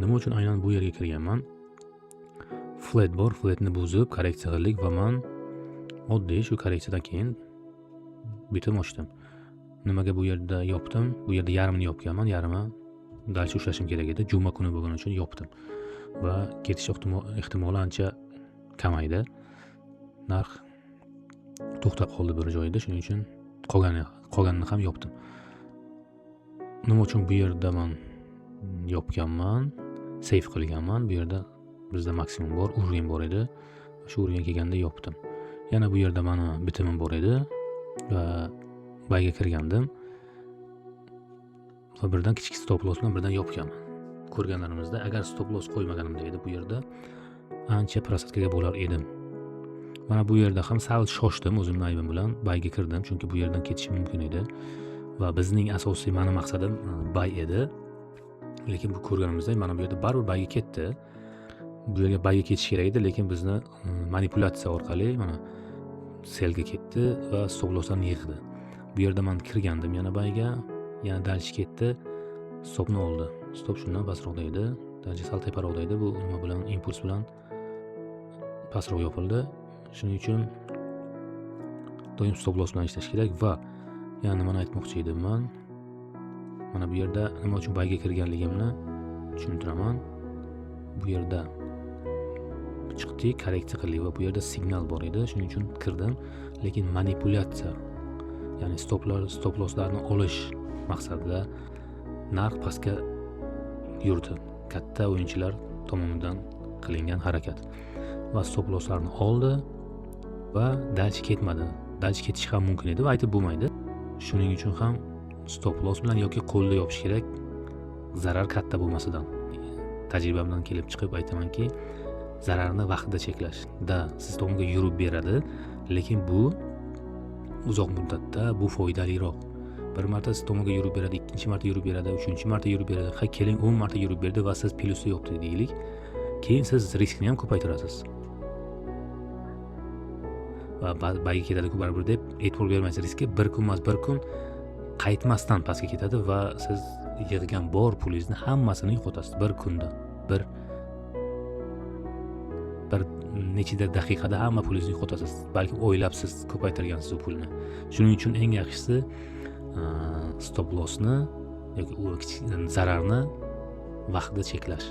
Nima uchun aynan bu yerga kirganman? Flat bor, flatni buzib korreksiya qildik va men oddiy shu korreksiyadan keyin bitim ochdim. Nimaga bu yerda yopdim? Bu yerda yarmini yopganman, yarmi dalcha ushlashim kerak edi. Juma kuni bo'lgani uchun yopdim. Va ketish ehtimoli ancha kamaydi. Narx to'xtab qoldi bir joyda, shuning uchun qolganini ham yopdim. Nima uchun bu yerda men yopganman, save qilganman. Bu yerda bizda maksimum bor, uровень bor edi. Shu uровень kelganda yopdim. Yana bu yerda meni bitimim bor edi va bayga kirgandim. Va birdan kichik stop loss bilan birdan yopganman. Ko'rganlarimizda agar stop loss qo'ymaganimda edi bu yerda ancha prosatkaga bo'lar edim. Mana bu yerda ham sal shoshdim o'zimning aybim bilan bayga kirdim, chunki bu yerdan ketishim mumkin edi va bizning asosiy meni maqsadim bay edi. Lekin bu ko'rganimizdek mana bu yerda baribir bayga ketdi. Bu yerga bayga ketish kerak edi, lekin bizni manipulyatsiya orqali mana selga ketdi va stop losslarni yig'di. Bu yerda men kirgandim yana bayga, yana dalchi ketdi, stopni oldi. Stop shundan pastroqda edi, dalchi sal teparoqda edi. Bu nima bilan, impuls bilan pastroq yopildi. Shuning uchun doim stop loss bilan ishlash kerak va yana nimani aytmoqchi edim men? Mana bu yerda nima uchun bayga kirganligimni tushuntiraman. Bu yerda chiqdik, korreksiya qildik va bu yerda signal bor edi. Shuning uchun kirdim, lekin manipulyatsiya, ya'ni stop losslarni olish maqsadida narx pastga yurdi. Katta o'yinchilar tomonidan qilingan harakat. Va stop losslarni oldi va dalchi ketmadi. Dalchi ketish ham mumkin edi va aytib bo'lmaydi. Shuning uchun ham stop loss bilan yoki qo'lda yopish kerak, zarar katta bo'lmasidan. Tajribamdan kelib chiqib aytamanki, zararni vaqtida cheklash. Siz tomonga yurib beradi, lekin bu uzoq muddatda bu foydaliroq. Bir marta siz tomonga yurib beradi, ikkinchi marta yurib beradi, uchinchi marta yurib beradi. Keling 10 marta yurib berdi va siz plyusda yopdi deylik. Keyin siz riskni ham ko'paytirasiz. Va bayga ketadi-ku baribir deb e'tibor bermaysiz riskka. Bir kun emas, bir kun qaytmasdan pastga ketadi va siz yig'gan bor pulingizni hammasini yo'qotasiz bir kunda. Bir nechida daqiqada hamma pulingizni yo'qotasiz. Balki o'ylabsiz ko'paytirgansiz u pulni. Shuning uchun eng yaxshisi stop lossni yoki zararni vaqtida cheklash.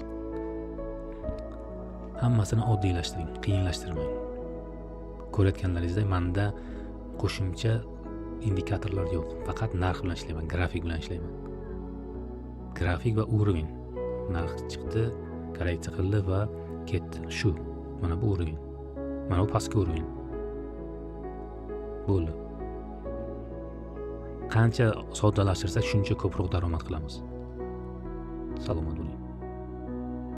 Hammasini oddiylashtiring, qiyinlashtirmang. Ko'rayotganlaringizdek, menda qo'shimcha indikatorlar yo'q. Faqat narx bilan ishlayman, grafik bilan ishlayman. Grafik va уровень. Narx chiqdi, korreksiya qildi va ketdi. Shu. Mana bu уровень. Mana bu pastki уровень. Bo'ldi. Qancha soddalashtirsak, shuncha ko'proq daromad qilamiz. Salomat bo'ling.